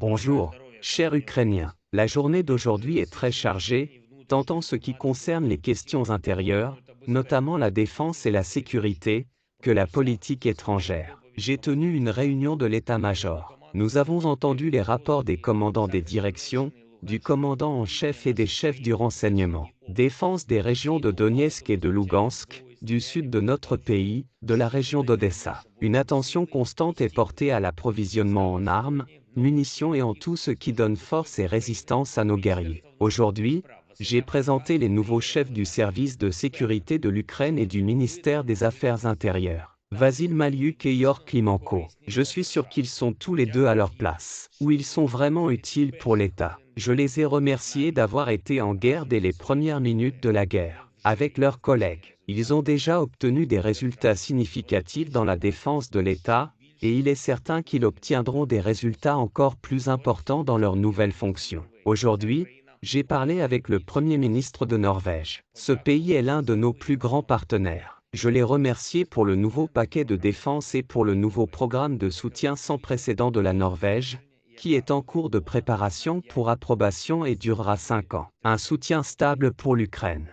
Bonjour, chers Ukrainiens. La journée d'aujourd'hui est très chargée, tant en ce qui concerne les questions intérieures, notamment la défense et la sécurité, que la politique étrangère. J'ai tenu une réunion de l'état-major. Nous avons entendu les rapports des commandants des directions, du commandant en chef et des chefs du renseignement. Défense des régions de Donetsk et de Lugansk, du sud de notre pays, de la région d'Odessa. Une attention constante est portée à l'approvisionnement en armes, munitions et en tout ce qui donne force et résistance à nos guerriers. Aujourd'hui, j'ai présenté les nouveaux chefs du service de sécurité de l'Ukraine et du ministère des Affaires intérieures, Vasil Maliuk et Yor Klimenko. Je suis sûr qu'ils sont tous les deux à leur place, où ils sont vraiment utiles pour l'État. Je les ai remerciés d'avoir été en guerre dès les premières minutes de la guerre. Avec leurs collègues, ils ont déjà obtenu des résultats significatifs dans la défense de l'État, et il est certain qu'ils obtiendront des résultats encore plus importants dans leurs nouvelles fonctions. Aujourd'hui, j'ai parlé avec le Premier ministre de Norvège. Ce pays est l'un de nos plus grands partenaires. Je l'ai remercié pour le nouveau paquet de défense et pour le nouveau programme de soutien sans précédent de la Norvège, qui est en cours de préparation pour approbation et durera 5 ans. Un soutien stable pour l'Ukraine.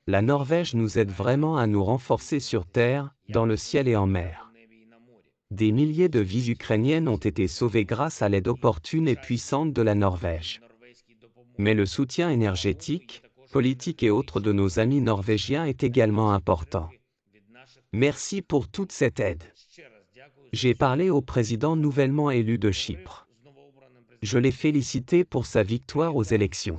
La Norvège nous aide vraiment à nous renforcer sur terre, dans le ciel et en mer. Des milliers de vies ukrainiennes ont été sauvées grâce à l'aide opportune et puissante de la Norvège. Mais le soutien énergétique, politique et autres de nos amis norvégiens est également important. Merci pour toute cette aide. J'ai parlé au président nouvellement élu de Chypre. Je l'ai félicité pour sa victoire aux élections.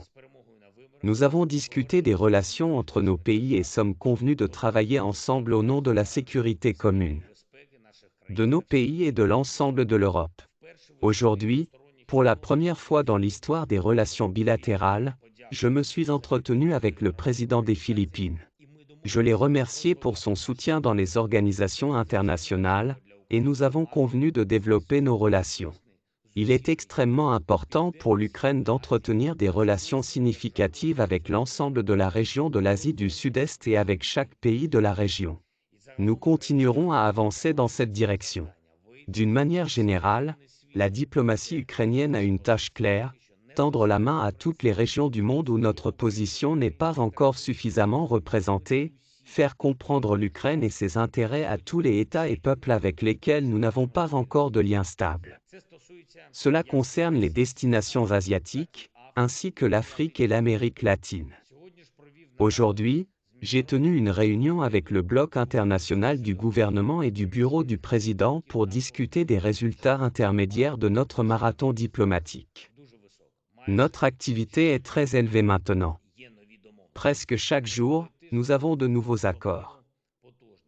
Nous avons discuté des relations entre nos pays et sommes convenus de travailler ensemble au nom de la sécurité commune de nos pays et de l'ensemble de l'Europe. Aujourd'hui, pour la première fois dans l'histoire des relations bilatérales, je me suis entretenu avec le président des Philippines. Je l'ai remercié pour son soutien dans les organisations internationales, et nous avons convenu de développer nos relations. Il est extrêmement important pour l'Ukraine d'entretenir des relations significatives avec l'ensemble de la région de l'Asie du Sud-Est et avec chaque pays de la région. Nous continuerons à avancer dans cette direction. D'une manière générale, la diplomatie ukrainienne a une tâche claire, tendre la main à toutes les régions du monde où notre position n'est pas encore suffisamment représentée, faire comprendre l'Ukraine et ses intérêts à tous les États et peuples avec lesquels nous n'avons pas encore de lien stable. Cela concerne les destinations asiatiques, ainsi que l'Afrique et l'Amérique latine. Aujourd'hui, j'ai tenu une réunion avec le bloc international du gouvernement et du bureau du président pour discuter des résultats intermédiaires de notre marathon diplomatique. Notre activité est très élevée maintenant. Presque chaque jour, nous avons de nouveaux accords.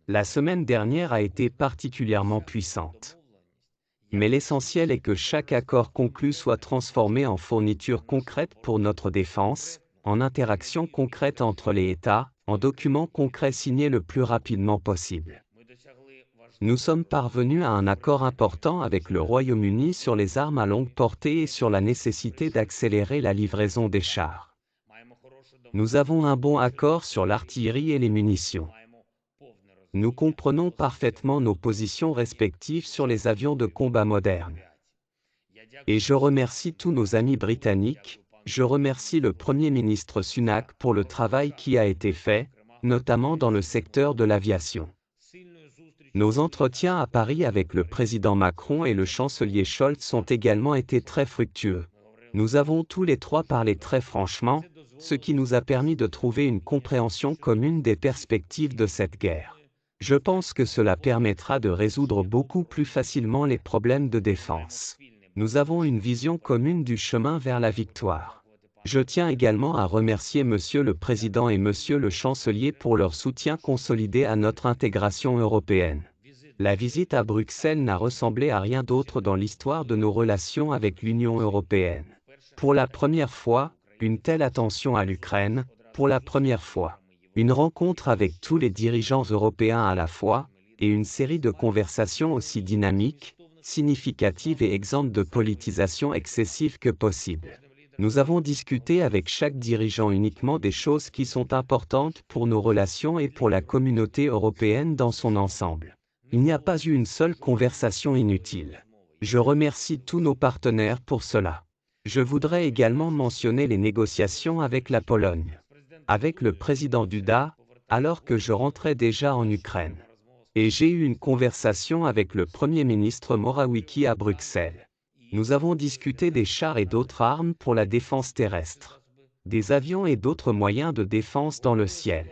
La semaine dernière a été particulièrement puissante. Mais l'essentiel est que chaque accord conclu soit transformé en fourniture concrète pour notre défense, en interaction concrète entre les États, en documents concrets signés le plus rapidement possible. Nous sommes parvenus à un accord important avec le Royaume-Uni sur les armes à longue portée et sur la nécessité d'accélérer la livraison des chars. Nous avons un bon accord sur l'artillerie et les munitions. Nous comprenons parfaitement nos positions respectives sur les avions de combat modernes. Et je remercie tous nos amis britanniques, je remercie le Premier ministre Sunak pour le travail qui a été fait, notamment dans le secteur de l'aviation. Nos entretiens à Paris avec le président Macron et le chancelier Scholz ont également été très fructueux. Nous avons tous les trois parlé très franchement, ce qui nous a permis de trouver une compréhension commune des perspectives de cette guerre. Je pense que cela permettra de résoudre beaucoup plus facilement les problèmes de défense. Nous avons une vision commune du chemin vers la victoire. Je tiens également à remercier Monsieur le Président et Monsieur le Chancelier pour leur soutien consolidé à notre intégration européenne. La visite à Bruxelles n'a ressemblé à rien d'autre dans l'histoire de nos relations avec l'Union européenne. Pour la première fois, une telle attention à l'Ukraine, pour la première fois. Une rencontre avec tous les dirigeants européens à la fois, et une série de conversations aussi dynamiques, significatives et exemptes de politisation excessive que possible. Nous avons discuté avec chaque dirigeant uniquement des choses qui sont importantes pour nos relations et pour la communauté européenne dans son ensemble. Il n'y a pas eu une seule conversation inutile. Je remercie tous nos partenaires pour cela. Je voudrais également mentionner les négociations avec la Pologne. Avec le président Duda, alors que je rentrais déjà en Ukraine. Et j'ai eu une conversation avec le Premier ministre Morawiecki à Bruxelles. Nous avons discuté des chars et d'autres armes pour la défense terrestre. Des avions et d'autres moyens de défense dans le ciel.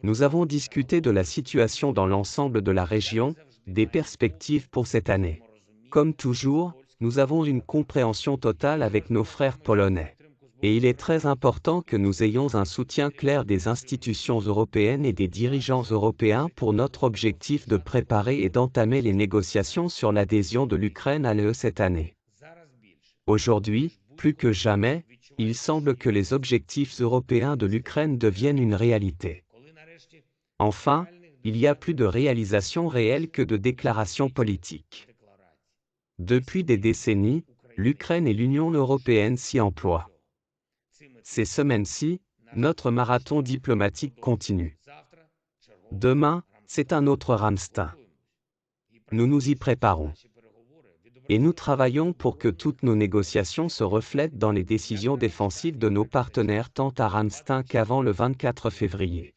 Nous avons discuté de la situation dans l'ensemble de la région, des perspectives pour cette année. Comme toujours, nous avons une compréhension totale avec nos frères polonais. Et il est très important que nous ayons un soutien clair des institutions européennes et des dirigeants européens pour notre objectif de préparer et d'entamer les négociations sur l'adhésion de l'Ukraine à l'UE cette année. Aujourd'hui, plus que jamais, il semble que les objectifs européens de l'Ukraine deviennent une réalité. Enfin, il y a plus de réalisations réelles que de déclarations politiques. Depuis des décennies, l'Ukraine et l'Union européenne s'y emploient. Ces semaines-ci, notre marathon diplomatique continue. Demain, c'est un autre Ramstein. Nous nous y préparons. Et nous travaillons pour que toutes nos négociations se reflètent dans les décisions défensives de nos partenaires tant à Ramstein qu'avant le 24 février.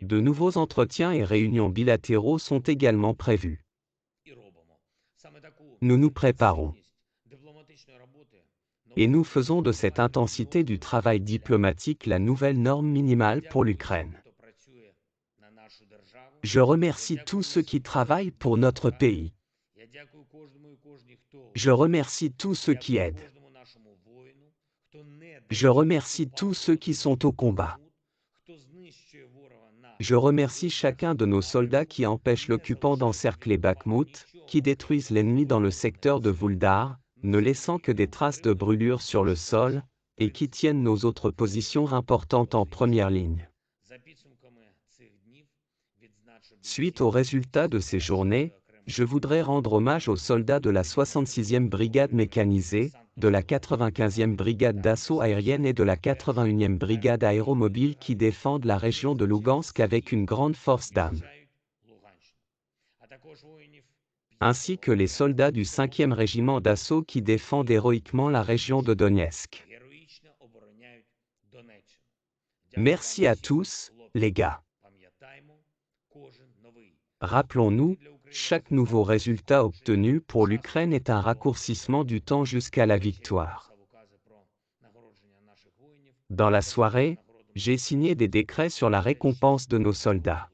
De nouveaux entretiens et réunions bilatéraux sont également prévus. Nous nous préparons. Et nous faisons de cette intensité du travail diplomatique la nouvelle norme minimale pour l'Ukraine. Je remercie tous ceux qui travaillent pour notre pays. Je remercie tous ceux qui aident. Je remercie tous ceux qui sont au combat. Je remercie chacun de nos soldats qui empêchent l'occupant d'encercler Bakhmout, qui détruisent l'ennemi dans le secteur de Vuldar, ne laissant que des traces de brûlures sur le sol, et qui tiennent nos autres positions importantes en première ligne. Suite aux résultats de ces journées, je voudrais rendre hommage aux soldats de la 66e brigade mécanisée, de la 95e brigade d'assaut aérienne et de la 81e brigade aéromobile qui défendent la région de Lugansk avec une grande force d'âme. Ainsi que les soldats du 5e régiment d'assaut qui défendent héroïquement la région de Donetsk. Merci à tous, les gars. Rappelons-nous, chaque nouveau résultat obtenu pour l'Ukraine est un raccourcissement du temps jusqu'à la victoire. Dans la soirée, j'ai signé des décrets sur la récompense de nos soldats.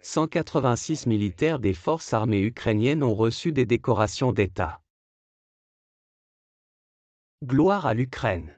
186 militaires des forces armées ukrainiennes ont reçu des décorations d'État. Gloire à l'Ukraine!